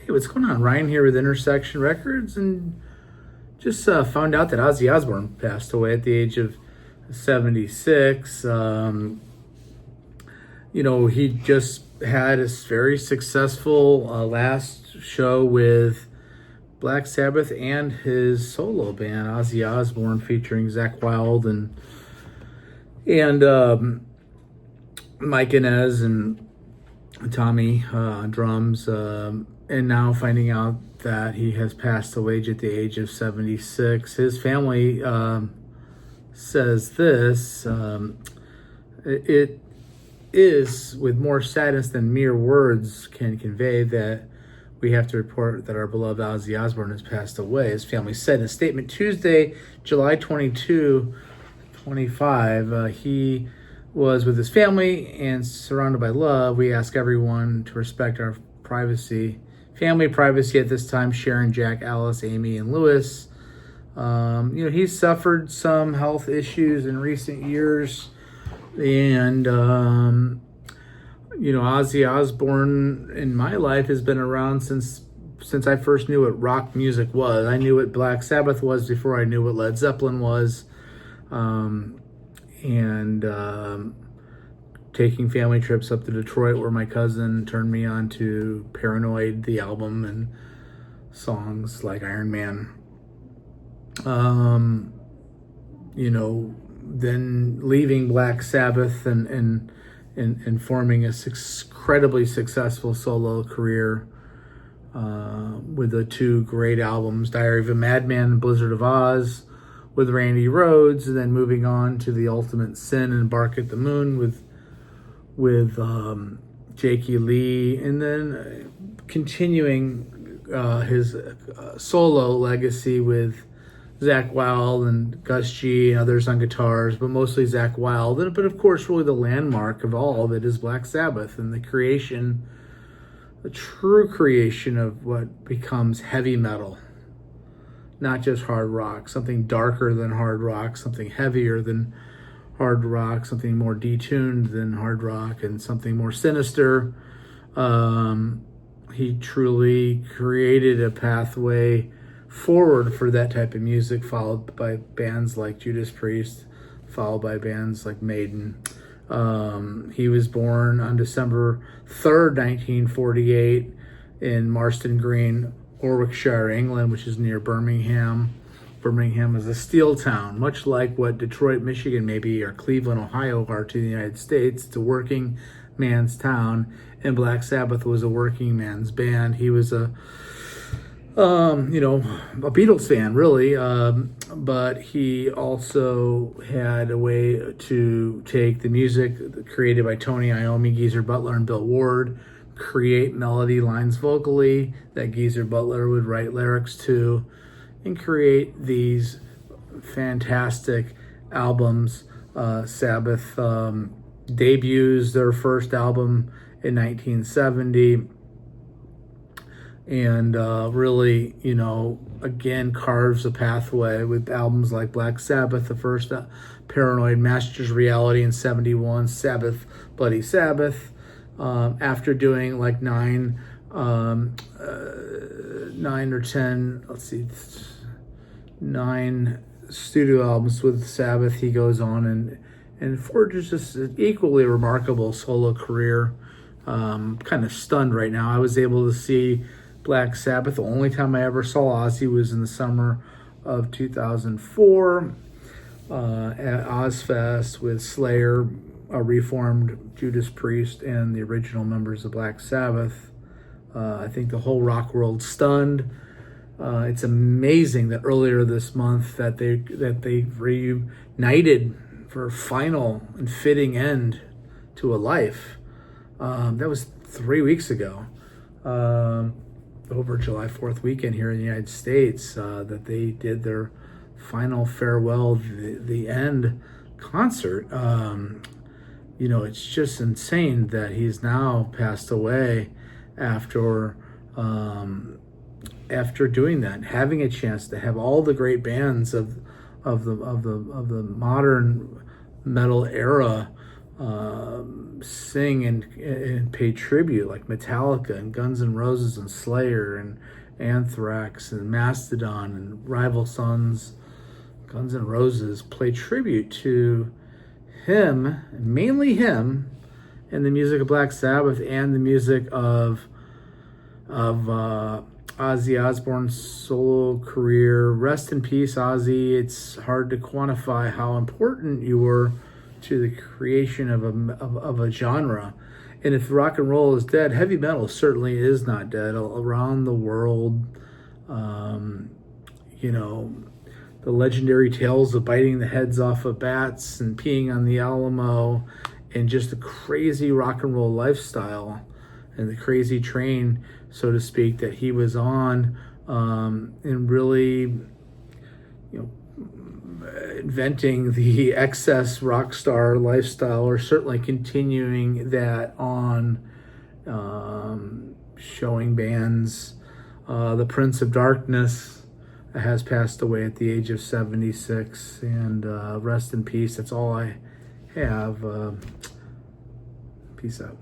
Hey, what's going on? Ryan here with Intersection Records, and just found out that Ozzy Osbourne passed away at the age of 76. He just had a very successful last show with Black Sabbath and his solo band, Ozzy Osbourne, featuring Zakk Wylde and Mike Inez and Tommy on drums. And now finding out that he has passed away at the age of 76. His family says this, it is with more sadness than mere words can convey that we have to report that our beloved Ozzy Osbourne has passed away. His family said in a statement Tuesday, July 22, 25, he was with his family and surrounded by love. We ask everyone to respect our family privacy at this time. Sharon, Jack, Alice, Amy, and Lewis. He's suffered some health issues in recent years, and Ozzy Osbourne in my life has been around since I first knew what rock music was. I knew what Black Sabbath was before I knew what Led Zeppelin was, taking family trips up to Detroit where my cousin turned me on to Paranoid, the album, and songs like Iron Man. Then leaving Black Sabbath and forming a incredibly successful solo career with the two great albums, Diary of a Madman and Blizzard of Oz, with Randy Rhoads, and then moving on to The Ultimate Sin and Bark at the Moon with Jakey Lee, and then continuing his solo legacy with Zakk Wylde and Gus G and others on guitars, but mostly Zakk Wylde. But of course, really the landmark of all of it is Black Sabbath and the true creation of what becomes heavy metal. Not just hard rock, something darker than hard rock, something heavier than hard rock, something more detuned than hard rock, and something more sinister. He truly created a pathway forward for that type of music, followed by bands like Judas Priest, followed by bands like Maiden. He was born on December 3rd, 1948 in Marston Green, Warwickshire, England, which is near Birmingham. Birmingham is a steel town, much like what Detroit, Michigan, maybe, or Cleveland, Ohio are to the United States. It's a working man's town, and Black Sabbath was a working man's band. He was a Beatles fan, really, but he also had a way to take the music created by Tony Iommi, Geezer Butler, and Bill Ward, create melody lines vocally that Geezer Butler would write lyrics to, and create these fantastic albums. Sabbath debuts their first album in 1970, and really, again, carves a pathway with albums like Black Sabbath, the first Paranoid, Masters Reality in 71, Sabbath, Bloody Sabbath, after doing like nine or 10, nine studio albums with Sabbath. He goes on and forges just an equally remarkable solo career. Kind of stunned right now. I was able to see Black Sabbath. The only time I ever saw Ozzy was in the summer of 2004 at Ozfest with Slayer, a reformed Judas Priest, and the original members of Black Sabbath. I think the whole rock world stunned. It's amazing that earlier this month that they reunited for a final and fitting end to a life. That was 3 weeks ago, over July 4th weekend here in the United States, that they did their final farewell, the end concert. It's just insane that he's now passed away after doing that, having a chance to have all the great bands of the modern metal era sing and pay tribute, like Metallica and Guns N' Roses and Slayer and Anthrax and Mastodon and Rival Sons, Guns N' Roses, play tribute to him, mainly him, and the music of Black Sabbath and the music of Ozzy Osbourne's solo career. Rest in peace, Ozzy. It's hard to quantify how important you were to the creation of a genre. And if rock and roll is dead, heavy metal certainly is not dead. Around the world, you know, the legendary tales of biting the heads off of bats and peeing on the Alamo, and just the crazy rock and roll lifestyle and the crazy train, so to speak, that he was on, and really, inventing the excess rock star lifestyle, or certainly continuing that on, showing bands. The Prince of Darkness has passed away at the age of 76, and rest in peace. That's all I have. Peace out.